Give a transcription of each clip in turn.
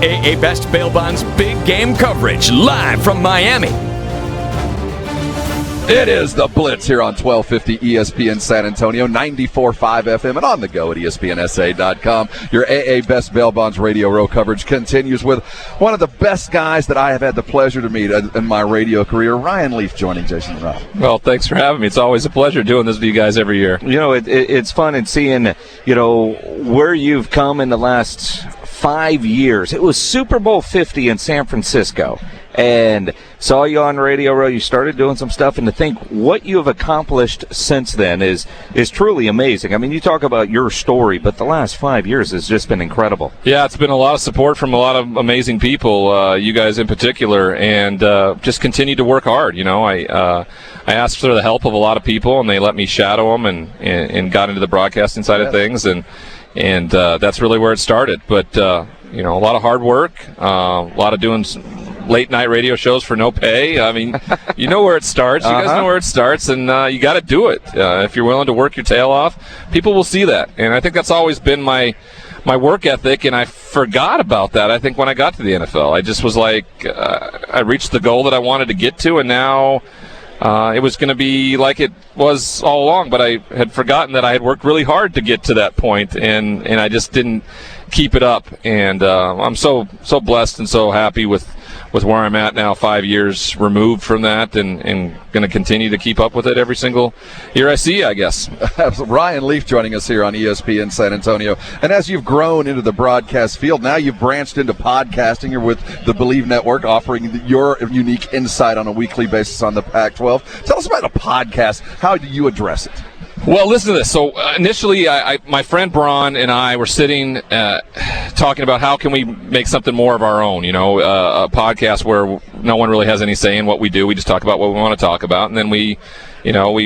AA Best Bail Bonds big game coverage live from Miami. It is the Blitz here on 1250 ESPN San Antonio, 94.5 FM, and on the go at ESPNSA.com. Your AA Best Bail Bonds radio row coverage continues with one of the best guys that I have had the pleasure to meet in my radio career, Ryan Leaf, joining Jason and Rob. Well, thanks for having me. It's always a pleasure doing this with you guys every year. You know, it's fun and seeing, where you've come in the last 5 years. It was Super Bowl 50 in San Francisco. And saw you on Radio Row. You started doing some stuff, and to think what you have accomplished since then is truly amazing. I mean, you talk about your story, but the last 5 years has just been incredible. Yeah, it's been a lot of support from a lot of amazing people, you guys in particular, and just continue to work hard. You know, I asked for the help of a lot of people, and they let me shadow them and got into the broadcasting side of things, and that's really where it started. But a lot of hard work, a lot of doing late-night radio shows for no pay. I mean, you know where it starts. You guys know where it starts, and you got to do it. If you're willing to work your tail off, people will see that. And I think that's always been my work ethic, and I forgot about that, I think, when I got to the NFL. I just was like, I reached the goal that I wanted to get to, and now it was going to be like it was all along, but I had forgotten that I had worked really hard to get to that point, and I just didn't keep it up. And I'm so blessed and so happy with where I'm at now, 5 years removed from that, and going to continue to keep up with it every single year I see, I guess. Ryan Leaf joining us here on ESPN San Antonio. And as you've grown into the broadcast field, now you've branched into podcasting. You're with the Believe Network, offering your unique insight on a weekly basis on the Pac-12. Tell us about a podcast. How do you address it? Well, listen to this. So initially, my friend Braun and I were sitting talking about how can we make something more of our own, a podcast where no one really has any say in what we do. We just talk about what we want to talk about, and then we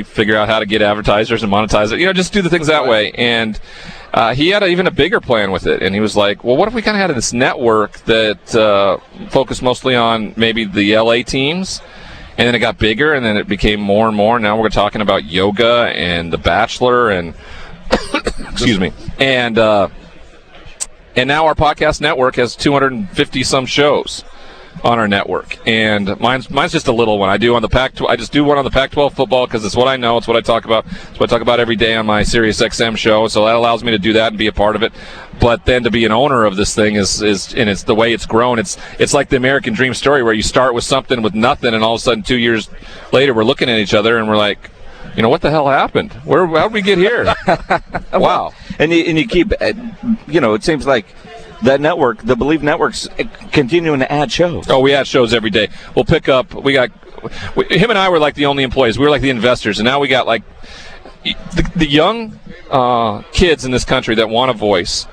figure out how to get advertisers and monetize it, just do the things that way. And he had even a bigger plan with it, and he was like, well, what if we kind of had this network that focused mostly on maybe the LA teams? And then it got bigger, and then it became more and more. Now we're talking about yoga and The Bachelor, and excuse me, and now our podcast network has 250 some shows on our network, and mine's just a little one. I do on the Pac-12. I just do one on the Pac-12 football because it's what I know. It's what I talk about. It's what I talk about every day on my Sirius XM show. So that allows me to do that and be a part of it. But then to be an owner of this thing is and it's the way it's grown. It's like the American Dream story where you start with something with nothing, and all of a sudden 2 years later we're looking at each other and we're like, what the hell happened? How'd we get here? Wow. And you keep, it seems like that network, the Believe Network's continuing to add shows. Oh, we add shows every day. We'll pick up. Him and I were like the only employees. We were like the investors, and now we got like the young kids in this country that want a voice,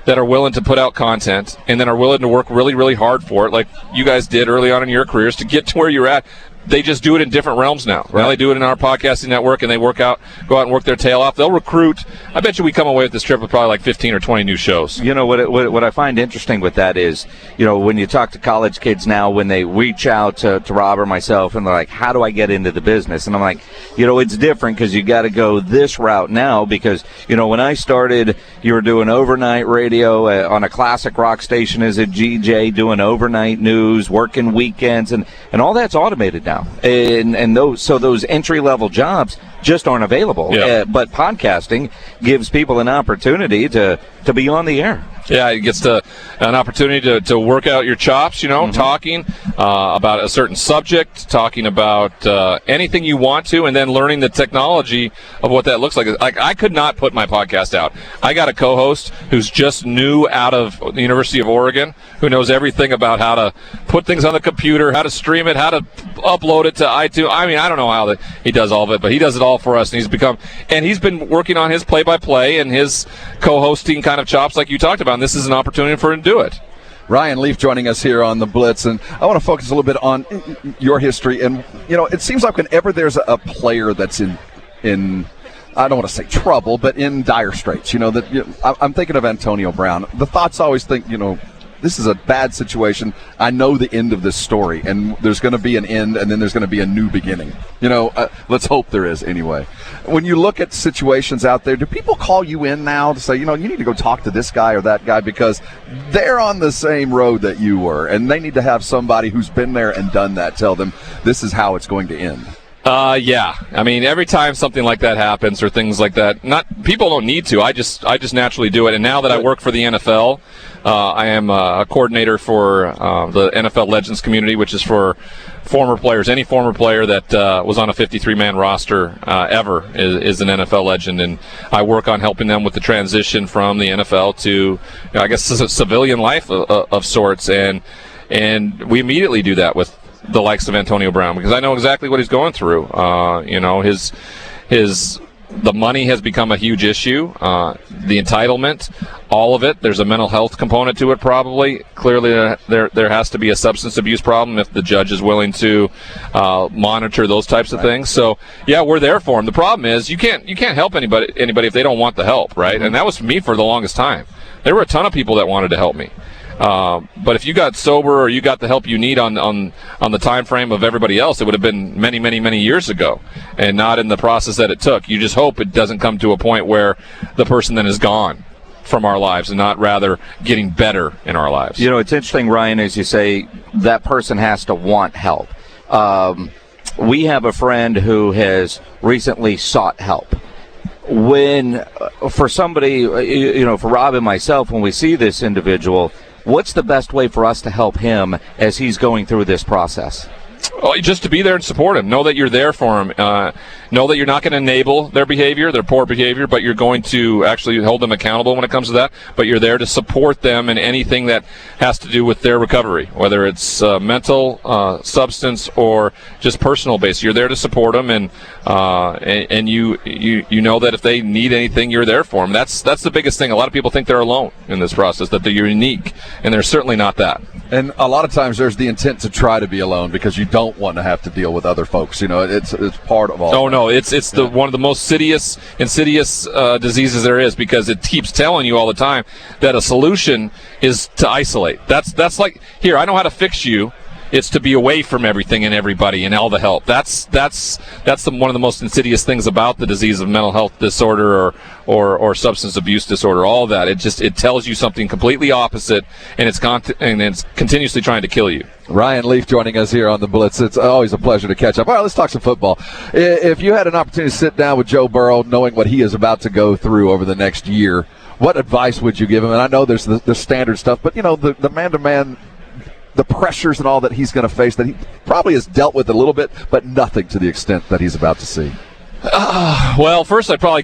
that are willing to put out content, and then are willing to work really, really hard for it, like you guys did early on in your careers to get to where you're at. They just do it in different realms now. Right. Now they do it in our podcasting network, and they go out and work their tail off. They'll recruit. I bet you we come away with this trip with probably like 15 or 20 new shows. What I find interesting with that is, when you talk to college kids now, when they reach out to Rob or myself, and they're like, how do I get into the business? And I'm like, it's different because you got to go this route now because, when I started, you were doing overnight radio on a classic rock station as a GJ, doing overnight news, working weekends, and all that's automated now. And those entry-level jobs just aren't available. Yeah. But podcasting gives people an opportunity to be on the air. Yeah, it gets an opportunity to work out your chops, talking about a certain subject, talking about anything you want to, and then learning the technology of what that looks like. Like, I could not put my podcast out. I got a co-host who's just new out of the University of Oregon, who knows everything about how to put things on the computer, how to stream it, how to upload it to iTunes. I mean, I don't know how he does all of it, but he does it all for us, and he's been working on his play-by-play and his co-hosting kind of chops like you talked about. And this is an opportunity for him to do it. Ryan Leaf joining us here on the Blitz, and I want to focus a little bit on your history. And it seems like whenever there's a player that's in I don't want to say trouble, but in dire straits, I'm thinking of Antonio Brown. The thoughts always think, this is a bad situation. I know the end of this story, and there's going to be an end, and then there's going to be a new beginning. Let's hope there is anyway. When you look at situations out there, do people call you in now to say, you need to go talk to this guy or that guy because they're on the same road that you were, and they need to have somebody who's been there and done that tell them this is how it's going to end? Yeah. I mean, every time something like that happens or things like that, people don't need to. I just naturally do it. And now that I work for the NFL, I am a coordinator for the NFL Legends community, which is for former players. Any former player that was on a 53-man roster ever is an NFL legend, and I work on helping them with the transition from the NFL to, I guess, a civilian life of sorts. And we immediately do that with the likes of Antonio Brown, because I know exactly what he's going through. The money has become a huge issue. The entitlement, all of it. There's a mental health component to it, probably. Clearly, there has to be a substance abuse problem if the judge is willing to monitor those types of things. So, yeah, we're there for him. The problem is you can't help anybody if they don't want the help, right? And that was me for the longest time. There were a ton of people that wanted to help me. But if you got sober or you got the help you need on the time frame of everybody else, it would have been many, many, many years ago, and not in the process that it took. You just hope it doesn't come to a point where the person then is gone from our lives and not rather getting better in our lives. It's interesting, Ryan, as you say, that person has to want help. We have a friend who has recently sought help. When, for somebody, for Rob and myself, when we see this individual, what's the best way for us to help him as he's going through this process? Well, just to be there and support him. Know that you're there for him. Know that you're not going to enable their behavior, their poor behavior, but you're going to actually hold them accountable when it comes to that. But you're there to support them in anything that has to do with their recovery, whether it's mental, substance, or just personal base. You're there to support them, and you know that if they need anything, you're there for them. That's the biggest thing. A lot of people think they're alone in this process, that they're unique, and they're certainly not that. And a lot of times there's the intent to try to be alone because you don't want to have to deal with other folks. It's part of all. Oh, no, it's one of the most insidious diseases there is, because it keeps telling you all the time that a solution is to isolate. That's like, here, I know how to fix you. It's to be away from everything and everybody and all the help. That's one of the most insidious things about the disease of mental health disorder or substance abuse disorder. All of that, it tells you something completely opposite, and it's continuously trying to kill you. Ryan Leaf joining us here on the Blitz. It's always a pleasure to catch up. All right, let's talk some football. If you had an opportunity to sit down with Joe Burrow, knowing what he is about to go through over the next year, what advice would you give him? And I know there's the standard stuff, but the man-to-man, the pressures and all that he's going to face, that he probably has dealt with a little bit, but nothing to the extent that he's about to see. Well, first I'd probably,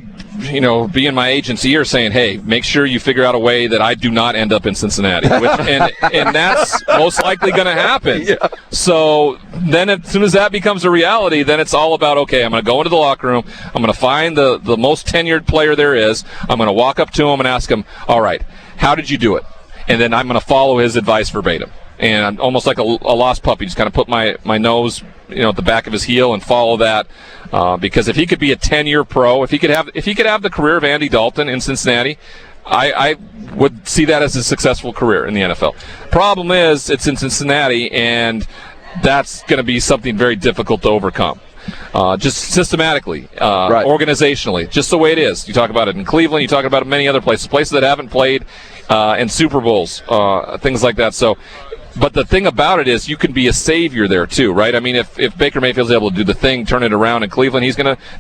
be in my agent's ear saying, hey, make sure you figure out a way that I do not end up in Cincinnati. And that's most likely going to happen. Yeah. So then as soon as that becomes a reality, then it's all about, okay, I'm going to go into the locker room. I'm going to find the most tenured player there is. I'm going to walk up to him and ask him, all right, how did you do it? And then I'm going to follow his advice verbatim. And I'm almost like a lost puppy, just kind of put my nose, at the back of his heel and follow that. Because if he could be a 10-year pro, if he could have the career of Andy Dalton in Cincinnati, I would see that as a successful career in the NFL. Problem is, it's in Cincinnati, and that's going to be something very difficult to overcome. Just systematically, right. Organizationally, just the way it is. You talk about it in Cleveland, you talk about it in many other places that haven't played in Super Bowls, things like that. So, but the thing about it is you can be a savior there too, right? I mean, if Baker Mayfield's able to do the thing, turn it around in Cleveland,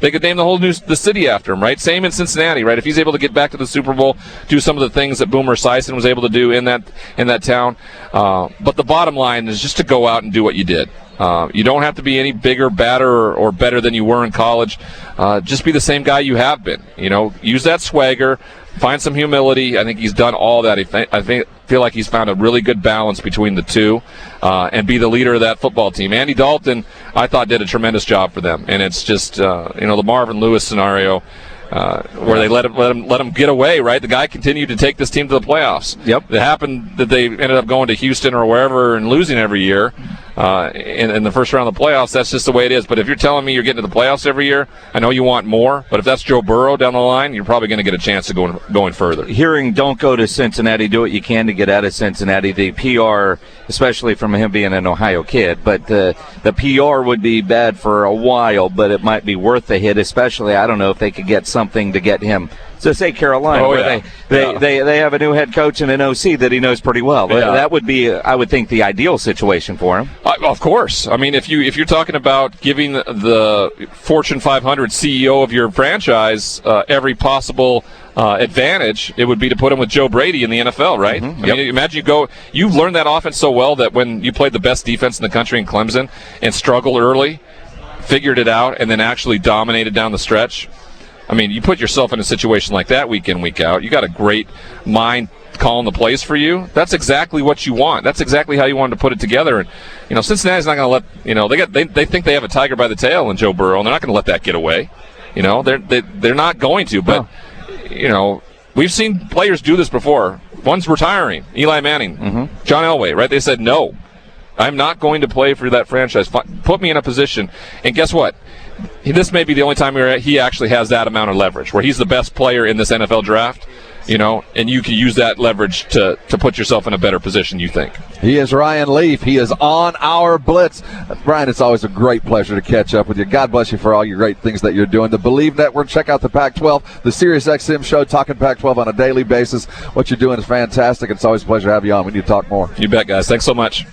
they could name the city after him, right? Same in Cincinnati, right? If he's able to get back to the Super Bowl, do some of the things that Boomer Esiason was able to do in that town. But the bottom line is just to go out and do what you did. You don't have to be any bigger, badder, or better than you were in college. Just be the same guy you have been. Use that swagger, find some humility. I think he's done all that. I feel like he's found a really good balance between the two, and be the leader of that football team. Andy Dalton, I thought, did a tremendous job for them, and it's just the Marvin Lewis scenario. Where they let him get away, right? The guy continued to take this team to the playoffs. Yep. It happened that they ended up going to Houston or wherever and losing every year. in the first round of the playoffs. That's just the way it is. But if you're telling me you're getting to the playoffs every year, I know you want more. But if that's Joe Burrow down the line, you're probably going to get a chance of going further. Hearing don't go to Cincinnati, do what you can to get out of Cincinnati. The PR, especially from him being an Ohio kid, but the PR would be bad for a while, but it might be worth the hit, especially, I don't know if they could get something to get him. So say Carolina, where they have a new head coach and an OC that he knows pretty well. Yeah. That would be, I would think, the ideal situation for him. Of course. I mean, if you're talking about giving the Fortune 500 CEO of your franchise every possible advantage, it would be to put him with Joe Brady in the NFL, right? Mm-hmm. I mean, imagine you've learned that offense so well that when you played the best defense in the country in Clemson and struggled early, figured it out, and then actually dominated down the stretch. I mean, you put yourself in a situation like that week in, week out. You got a great mind calling the plays for you. That's exactly what you want. That's exactly how you wanted to put it together. And Cincinnati's not going to let they think they have a tiger by the tail in Joe Burrow, and they're not going to let that get away. They're not going to. But we've seen players do this before. One's retiring, Eli Manning, John Elway, right? They said no. I'm not going to play for that franchise. Put me in a position. And guess what? This may be the only time he actually has that amount of leverage, where he's the best player in this NFL draft, and you can use that leverage to put yourself in a better position, you think. He is Ryan Leaf. He is on our Blitz. Ryan, it's always a great pleasure to catch up with you. God bless you for all your great things that you're doing. The Believe Network, check out the Pac-12, the Sirius XM show, talking Pac-12 on a daily basis. What you're doing is fantastic. It's always a pleasure to have you on. We need to talk more. You bet, guys. Thanks so much.